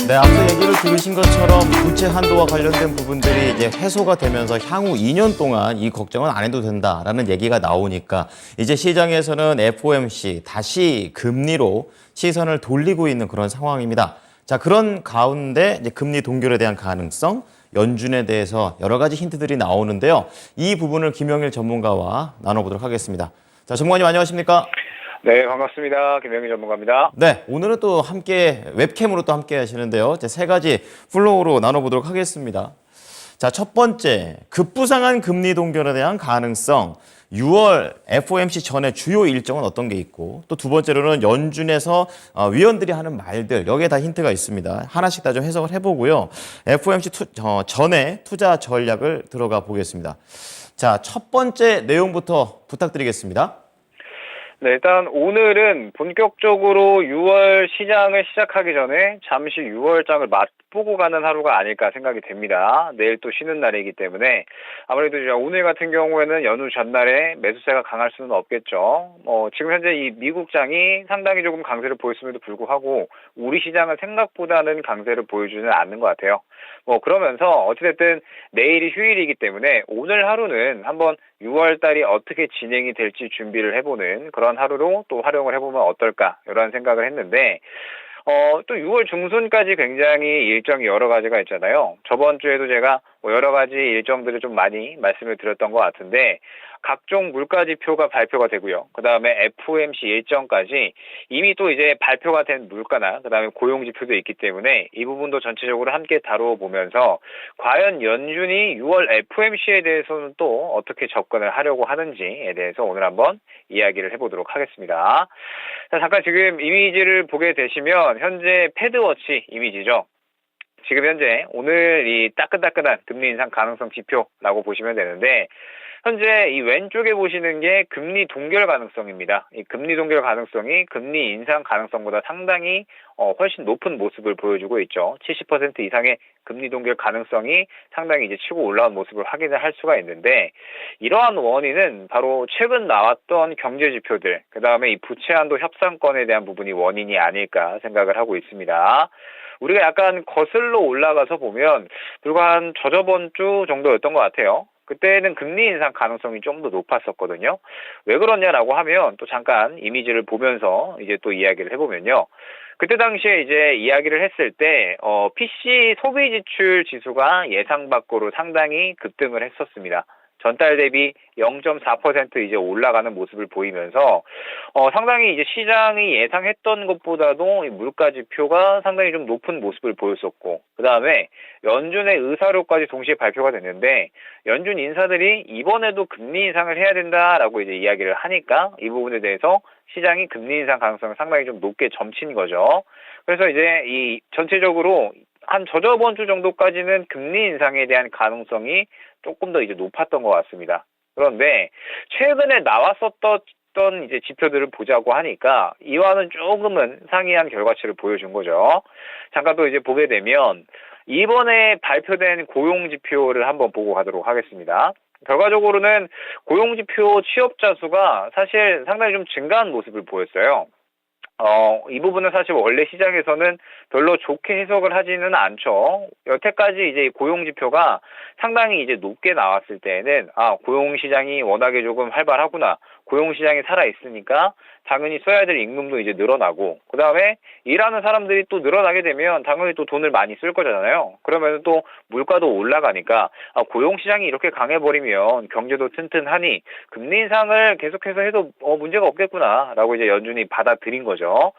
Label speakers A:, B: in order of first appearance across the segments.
A: 네, 앞서 얘기를 들으신 것처럼 부채 한도와 관련된 부분들이 이제 해소가 되면서 향후 2년 동안 이 걱정은 안 해도 된다라는 얘기가 나오니까 이제 시장에서는 FOMC 다시 금리로 시선을 돌리고 있는 그런 상황입니다. 자, 그런 가운데 이제 금리 동결에 대한 가능성, 연준에 대해서 여러 가지 힌트들이 나오는데요. 이 부분을 김영일 전문가와 나눠보도록 하겠습니다. 자, 전문가님 안녕하십니까?
B: 네, 반갑습니다. 김영희 전문가입니다.
A: 네, 오늘은 또 함께 웹캠으로 또 함께 하시는데요. 이제 세 가지 플로우로 나눠보도록 하겠습니다. 자, 첫 번째, 급부상한 금리 동결에 대한 가능성. 6월 FOMC 전에 주요 일정은 어떤 게 있고, 또 두 번째로는 연준에서 위원들이 하는 말들, 여기에 다 힌트가 있습니다. 하나씩 다 좀 해석을 해보고요. FOMC 전에 투자 전략을 들어가 보겠습니다. 자, 첫 번째 내용부터 부탁드리겠습니다.
B: 네, 일단 오늘은 본격적으로 6월 시장을 시작하기 전에 잠시 6월장을 맛보고 가는 하루가 아닐까 생각이 됩니다. 내일 또 쉬는 날이기 때문에 아무래도 오늘 같은 경우에는 연휴 전날에 매수세가 강할 수는 없겠죠. 지금 현재 이 미국장이 상당히 조금 강세를 보였음에도 불구하고 우리 시장은 생각보다는 강세를 보여주지는 않는 것 같아요. 그러면서 어찌됐든 내일이 휴일이기 때문에 오늘 하루는 한번 6월 달이 어떻게 진행이 될지 준비를 해보는 그런 하루로 또 활용을 해보면 어떨까 이런 생각을 했는데 또 6월 중순까지 굉장히 일정이 여러 가지가 있잖아요. 저번 주에도 제가 여러 가지 일정들을 좀 많이 말씀을 드렸던 것 같은데 각종 물가 지표가 발표가 되고요. 그 다음에 FOMC 일정까지 이미 또 이제 발표가 된 물가나 그 다음에 고용 지표도 있기 때문에 이 부분도 전체적으로 함께 다뤄보면서 과연 연준이 6월 FOMC에 대해서는 또 어떻게 접근을 하려고 하는지에 대해서 오늘 한번 이야기를 해보도록 하겠습니다. 자, 잠깐 지금 이미지를 보게 되시면 현재 패드워치 이미지죠. 지금 현재 오늘 이 따끈따끈한 금리 인상 가능성 지표라고 보시면 되는데 현재 이 왼쪽에 보시는 게 금리 동결 가능성입니다. 이 금리 동결 가능성이 금리 인상 가능성보다 상당히 훨씬 높은 모습을 보여주고 있죠. 70% 이상의 금리 동결 가능성이 상당히 이제 치고 올라온 모습을 확인을 할 수가 있는데 이러한 원인은 바로 최근 나왔던 경제 지표들, 그 다음에 이 부채 한도 협상권에 대한 부분이 원인이 아닐까 생각을 하고 있습니다. 우리가 약간 거슬러 올라가서 보면 불과 한 저저번 주 정도였던 것 같아요. 그때는 금리 인상 가능성이 좀 더 높았었거든요. 왜 그러냐라고 하면 또 잠깐 이미지를 보면서 이제 또 이야기를 해보면요. 그때 당시에 이제 이야기를 했을 때 PC 소비 지출 지수가 예상 밖으로 상당히 급등을 했었습니다. 전달 대비 0.4% 이제 올라가는 모습을 보이면서 상당히 이제 시장이 예상했던 것보다도 이 물가 지표가 상당히 좀 높은 모습을 보였었고 그다음에 연준의 의사로까지 동시에 발표가 됐는데 연준 인사들이 이번에도 금리 인상을 해야 된다라고 이제 이야기를 하니까 이 부분에 대해서 시장이 금리 인상 가능성을 상당히 좀 높게 점친 거죠. 그래서 이제 이 전체적으로 한 저저번 주 정도까지는 금리 인상에 대한 가능성이 조금 더 이제 높았던 것 같습니다. 그런데 최근에 나왔었던 이제 지표들을 보자고 하니까 이와는 조금은 상이한 결과치를 보여준 거죠. 잠깐 또 이제 보게 되면 이번에 발표된 고용 지표를 한번 보고 가도록 하겠습니다. 결과적으로는 고용 지표 취업자 수가 사실 상당히 좀 증가한 모습을 보였어요. 이 부분은 사실 원래 시장에서는 별로 좋게 해석을 하지는 않죠. 여태까지 이제 고용 지표가 상당히 이제 높게 나왔을 때에는 고용 시장이 워낙에 조금 활발하구나. 고용 시장이 살아 있으니까 당연히 써야 될 임금도 이제 늘어나고 그다음에 일하는 사람들이 또 늘어나게 되면 당연히 또 돈을 많이 쓸 거잖아요. 그러면 또 물가도 올라가니까 고용 시장이 이렇게 강해버리면 경제도 튼튼하니 금리 인상을 계속해서 해도 문제가 없겠구나라고 이제 연준이 받아들인 거죠.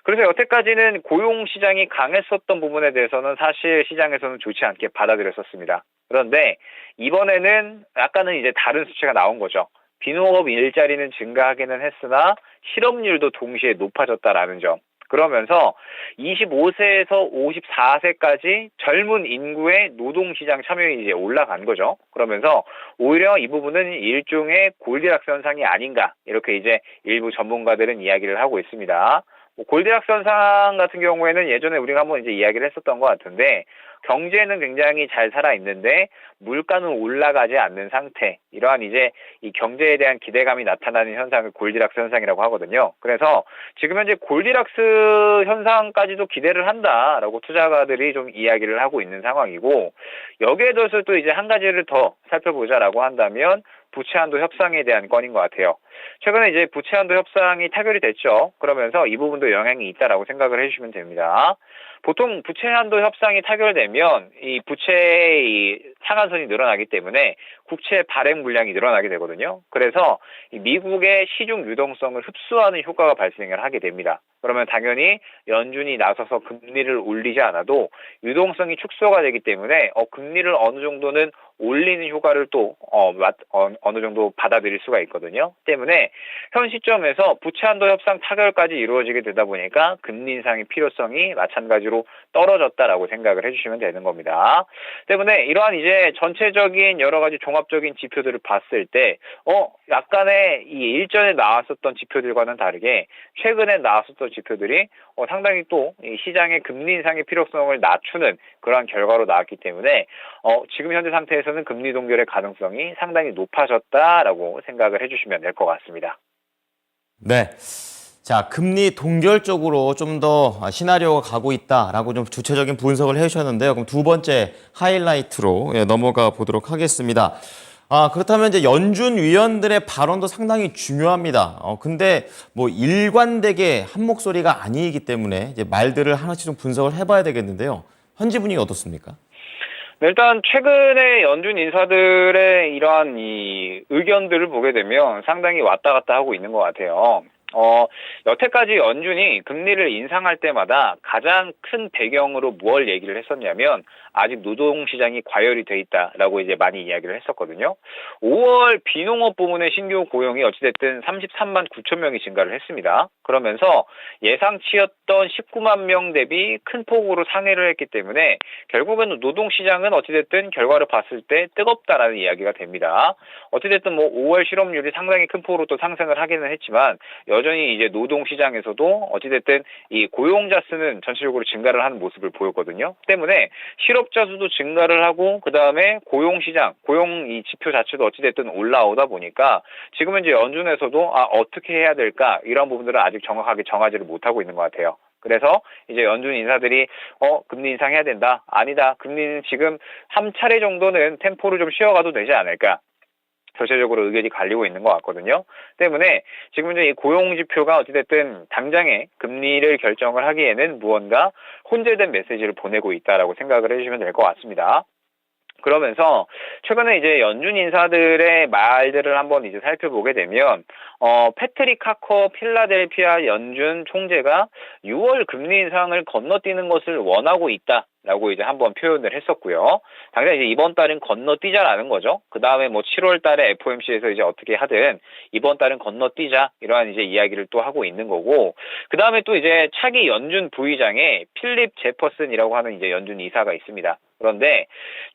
B: 그래서 여태까지는 고용 시장이 강했었던 부분에 대해서는 사실 시장에서는 좋지 않게 받아들였었습니다. 그런데 이번에는 약간은 이제 다른 수치가 나온 거죠. 비농업 일자리는 증가하기는 했으나 실업률도 동시에 높아졌다라는 점. 그러면서 25세에서 54세까지 젊은 인구의 노동시장 참여율이 이제 올라간 거죠. 그러면서 오히려 이 부분은 일종의 골디락스 현상이 아닌가 이렇게 이제 일부 전문가들은 이야기를 하고 있습니다. 뭐 골디락스 현상 같은 경우에는 예전에 우리가 한번 이제 이야기를 했었던 것 같은데 경제는 굉장히 잘 살아 있는데 물가는 올라가지 않는 상태. 이러한 이제 이 경제에 대한 기대감이 나타나는 현상을 골디락스 현상이라고 하거든요. 그래서 지금 현재 골디락스 현상까지도 기대를 한다라고 투자가들이 좀 이야기를 하고 있는 상황이고 여기에 더해서 또 이제 한 가지를 더 살펴보자라고 한다면 부채 한도 협상에 대한 건인 것 같아요. 최근에 이제 부채 한도 협상이 타결이 됐죠. 그러면서 이 부분도 영향이 있다라고 생각을 해주시면 됩니다. 보통 부채 한도 협상이 타결되면 이 부채의 이 상한선이 늘어나기 때문에 국채 발행 물량이 늘어나게 되거든요. 그래서 이 미국의 시중 유동성을 흡수하는 효과가 발생을 하게 됩니다. 그러면 당연히 연준이 나서서 금리를 올리지 않아도 유동성이 축소가 되기 때문에 금리를 어느 정도는 올리는 효과를 또 어느 정도 받아들일 수가 있거든요. 때문에 현 시점에서 부채 한도 협상 타결까지 이루어지게 되다 보니까 금리 인상의 필요성이 마찬가지로 떨어졌다라고 생각을 해주시면 되는 겁니다. 때문에 이러한 이제 전체적인 여러 가지 종합적인 지표들을 봤을 때 약간의 이 일전에 나왔었던 지표들과는 다르게 최근에 나왔었던 지표들이 상당히 또 이 시장의 금리 인상의 필요성을 낮추는 그러한 결과로 나왔기 때문에 지금 현재 상태에서는 금리 동결의 가능성이 상당히 높아졌다라고 생각을 해주시면 될 것 같습니다.
A: 네. 자, 금리 동결 쪽으로 좀 더 시나리오가 가고 있다라고 좀 주체적인 분석을 해주셨는데요. 그럼 두 번째 하이라이트로 넘어가 보도록 하겠습니다. 그렇다면 이제 연준 위원들의 발언도 상당히 중요합니다. 근데 뭐 일관되게 한 목소리가 아니기 때문에 이제 말들을 하나씩 좀 분석을 해봐야 되겠는데요. 현지 분위기 어떻습니까?
B: 일단 최근에 연준 인사들의 이러한 이 의견들을 보게 되면 상당히 왔다 갔다 하고 있는 것 같아요. 여태까지 연준이 금리를 인상할 때마다 가장 큰 배경으로 뭘 얘기를 했었냐면 아직 노동시장이 과열이 돼 있다라고 이제 많이 이야기를 했었거든요. 5월 비농업 부문의 신규 고용이 어찌됐든 33만 9천 명이 증가를 했습니다. 그러면서 예상치였던 19만 명 대비 큰 폭으로 상회를 했기 때문에 결국에는 노동시장은 어찌됐든 결과를 봤을 때 뜨겁다라는 이야기가 됩니다. 어찌됐든 뭐 5월 실업률이 상당히 큰 폭으로 또 상승을 하기는 했지만 여전히 이제 노동시장에서도 어찌됐든 이 고용자 수는 전체적으로 증가를 하는 모습을 보였거든요. 때문에 실업자 수도 증가를 하고 그 다음에 고용시장, 고용 이 지표 자체도 어찌됐든 올라오다 보니까 지금은 이제 연준에서도 어떻게 해야 될까 이런 부분들을 아직 정확하게 정하지를 못하고 있는 것 같아요. 그래서 이제 연준 인사들이 금리 인상해야 된다. 아니다. 금리는 지금 한 차례 정도는 템포를 좀 쉬어가도 되지 않을까. 전체적으로 의견이 갈리고 있는 것 같거든요. 때문에 지금 이제 이 고용 지표가 어찌됐든 당장에 금리를 결정을 하기에는 무언가 혼재된 메시지를 보내고 있다라고 생각을 해주시면 될 것 같습니다. 그러면서 최근에 이제 연준 인사들의 말들을 한번 이제 살펴보게 되면 패트릭 카커 필라델피아 연준 총재가 6월 금리 인상을 건너뛰는 것을 원하고 있다라고 이제 한번 표현을 했었고요. 당장 이제 이번 달은 건너뛰자라는 거죠. 그 다음에 뭐 7월 달에 FOMC에서 이제 어떻게 하든 이번 달은 건너뛰자 이러한 이제 이야기를 또 하고 있는 거고 그 다음에 또 이제 차기 연준 부의장에 필립 제퍼슨이라고 하는 이제 연준 이사가 있습니다. 그런데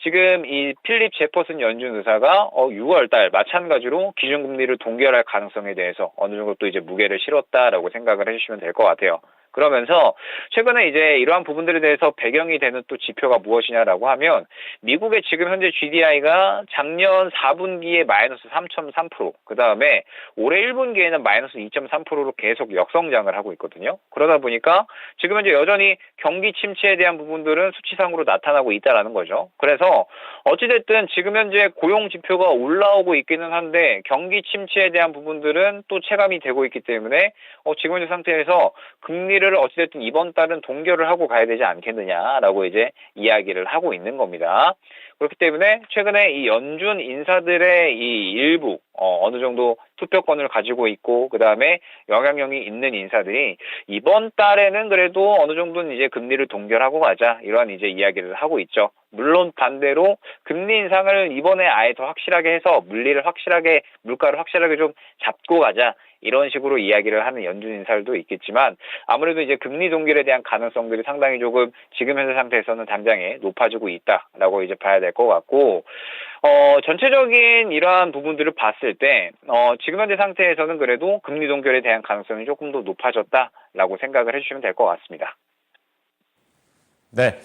B: 지금 이 필립 제퍼슨 연준 의사가 6월 달 마찬가지로 기준금리를 동결할 가능성에 대해서 어느 정도 또 이제 무게를 실었다라고 생각을 해주시면 될 것 같아요. 그러면서 최근에 이제 이러한 부분들에 대해서 배경이 되는 또 지표가 무엇이냐라고 하면 미국의 지금 현재 GDI가 작년 4분기에 마이너스 3.3%, 그 다음에 올해 1분기에는 마이너스 2.3%로 계속 역성장을 하고 있거든요. 그러다 보니까 지금 현재 여전히 경기 침체에 대한 부분들은 수치상으로 나타나고 있다라는 거죠. 그래서 어찌됐든 지금 현재 고용 지표가 올라오고 있기는 한데 경기 침체에 대한 부분들은 또 체감이 되고 있기 때문에 지금 현재 상태에서 금리를 어찌됐든 이번 달은 동결을 하고 가야 되지 않겠느냐라고 이제 이야기를 하고 있는 겁니다. 그렇기 때문에 최근에 이 연준 인사들의 이 일부 어느 정도 투표권을 가지고 있고 그 다음에 영향력이 있는 인사들이 이번 달에는 그래도 어느 정도는 이제 금리를 동결하고 가자 이러한 이제 이야기를 하고 있죠. 물론 반대로 금리 인상을 이번에 아예 더 확실하게 해서 물가를 확실하게 좀 잡고 가자. 이런 식으로 이야기를 하는 연준 인사들도 있겠지만 아무래도 이제 금리 동결에 대한 가능성들이 상당히 조금 지금 현재 상태에서는 당장에 높아지고 있다라고 이제 봐야 될 것 같고 전체적인 이러한 부분들을 봤을 때, 지금 현재 상태에서는 그래도 금리 동결에 대한 가능성이 조금 더 높아졌다라고 생각을 해주시면 될 것 같습니다.
A: 네.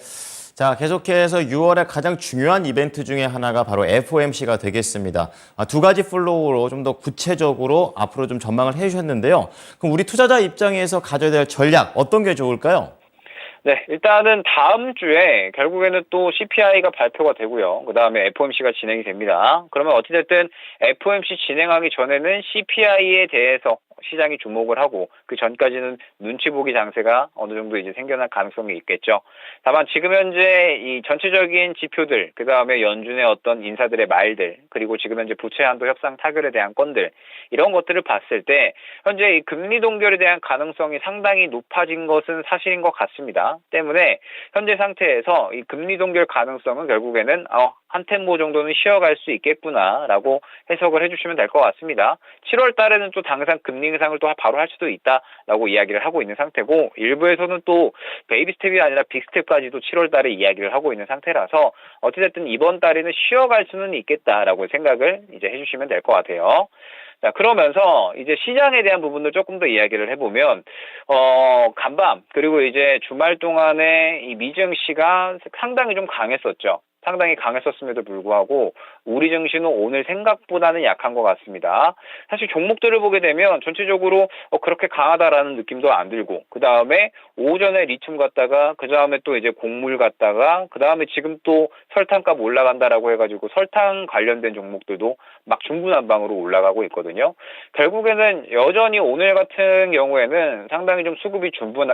A: 자, 계속해서 6월에 가장 중요한 이벤트 중에 하나가 바로 FOMC가 되겠습니다. 두 가지 플로우로 좀 더 구체적으로 앞으로 좀 전망을 해주셨는데요. 그럼 우리 투자자 입장에서 가져야 될 전략 어떤 게 좋을까요?
B: 네, 일단은 다음 주에 결국에는 또 CPI가 발표가 되고요. 그 다음에 FOMC가 진행이 됩니다. 그러면 어찌됐든 FOMC 진행하기 전에는 CPI에 대해서 시장이 주목을 하고 그 전까지는 눈치 보기 장세가 어느 정도 이제 생겨날 가능성이 있겠죠. 다만 지금 현재 이 전체적인 지표들, 그 다음에 연준의 어떤 인사들의 말들, 그리고 지금 현재 부채 한도 협상 타결에 대한 건들, 이런 것들을 봤을 때 현재 이 금리 동결에 대한 가능성이 상당히 높아진 것은 사실인 것 같습니다. 때문에 현재 상태에서 이 금리 동결 가능성은 결국에는 한 템포 정도는 쉬어갈 수 있겠구나라고 해석을 해주시면 될 것 같습니다. 7월 달에는 또 당장 금리 인상을 또 바로 할 수도 있다라고 이야기를 하고 있는 상태고, 일부에서는 또 베이비 스텝이 아니라 빅 스텝까지도 7월 달에 이야기를 하고 있는 상태라서 어찌됐든 이번 달에는 쉬어갈 수는 있겠다라고 생각을 이제 해주시면 될 것 같아요. 자, 그러면서 이제 시장에 대한 부분을 조금 더 이야기를 해보면, 간밤, 그리고 이제 주말 동안에 이 미증시가 상당히 좀 강했었죠. 상당히 강했었음에도 불구하고 우리 증시는 오늘 생각보다는 약한 것 같습니다. 사실 종목들을 보게 되면 전체적으로 그렇게 강하다라는 느낌도 안 들고, 그 다음에 오전에 리튬 갔다가 그 다음에 또 이제 곡물 갔다가 그 다음에 지금 또 설탕값 올라간다라고 해가지고 설탕 관련된 종목들도 막 중구난방으로 올라가고 있거든요. 결국에는 여전히 오늘 같은 경우에는 상당히 좀 수급이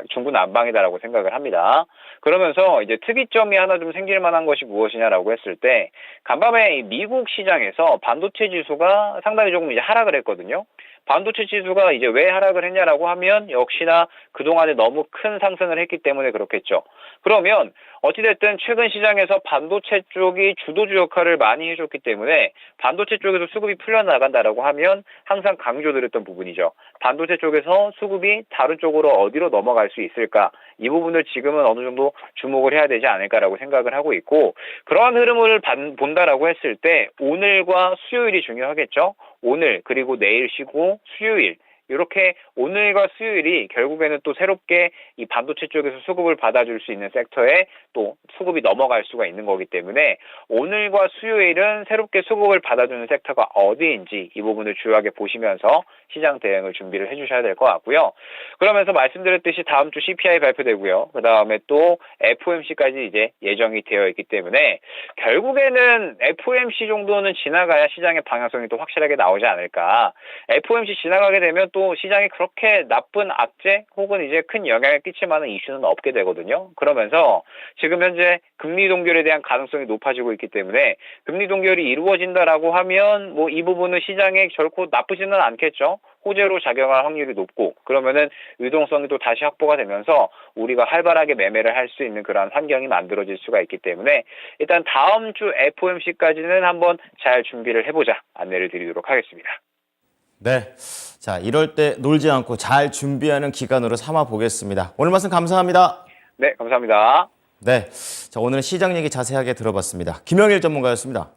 B: 중구난방이다라고 생각을 합니다. 그러면서 이제 특이점이 하나 좀 생길 만한 것이 무엇이냐라고 했을 때, 간밤에 미국 시장에서 반도체 지수가 상당히 조금 이제 하락을 했거든요. 반도체 지수가 이제 왜 하락을 했냐라고 하면 역시나 그동안에 너무 큰 상승을 했기 때문에 그렇겠죠. 그러면 어찌됐든 최근 시장에서 반도체 쪽이 주도주 역할을 많이 해줬기 때문에 반도체 쪽에서 수급이 풀려나간다라고 하면 항상 강조드렸던 부분이죠. 반도체 쪽에서 수급이 다른 쪽으로 어디로 넘어갈 수 있을까? 이 부분을 지금은 어느 정도 주목을 해야 되지 않을까라고 생각을 하고 있고, 그러한 흐름을 본다라고 했을 때 오늘과 수요일이 중요하겠죠. 오늘 그리고 내일 쉬고 수요일, 이렇게 오늘과 수요일이 결국에는 또 새롭게 이 반도체 쪽에서 수급을 받아줄 수 있는 섹터에 또 수급이 넘어갈 수가 있는 거기 때문에 오늘과 수요일은 새롭게 수급을 받아주는 섹터가 어디인지 이 부분을 주요하게 보시면서 시장 대응을 준비를 해주셔야 될 것 같고요. 그러면서 말씀드렸듯이 다음 주 CPI 발표되고요. 그 다음에 또 FOMC까지 이제 예정이 되어 있기 때문에 결국에는 FOMC 정도는 지나가야 시장의 방향성이 또 확실하게 나오지 않을까. FOMC 지나가게 되면 또 시장이 그렇게 나쁜 악재 혹은 이제 큰 영향을 끼칠 만한 이슈는 없게 되거든요. 그러면서 지금 현재 금리 동결에 대한 가능성이 높아지고 있기 때문에 금리 동결이 이루어진다라고 하면 뭐 이 부분은 시장에 결코 나쁘지는 않겠죠. 호재로 작용할 확률이 높고, 그러면은 유동성이 또 다시 확보가 되면서 우리가 활발하게 매매를 할 수 있는 그러한 환경이 만들어질 수가 있기 때문에 일단 다음 주 FOMC까지는 한번 잘 준비를 해보자 안내를 드리도록 하겠습니다.
A: 네. 자, 이럴 때 놀지 않고 잘 준비하는 기간으로 삼아 보겠습니다. 오늘 말씀 감사합니다.
B: 네, 감사합니다.
A: 네. 자, 오늘은 시장 얘기 자세하게 들어봤습니다. 김영일 전문가였습니다.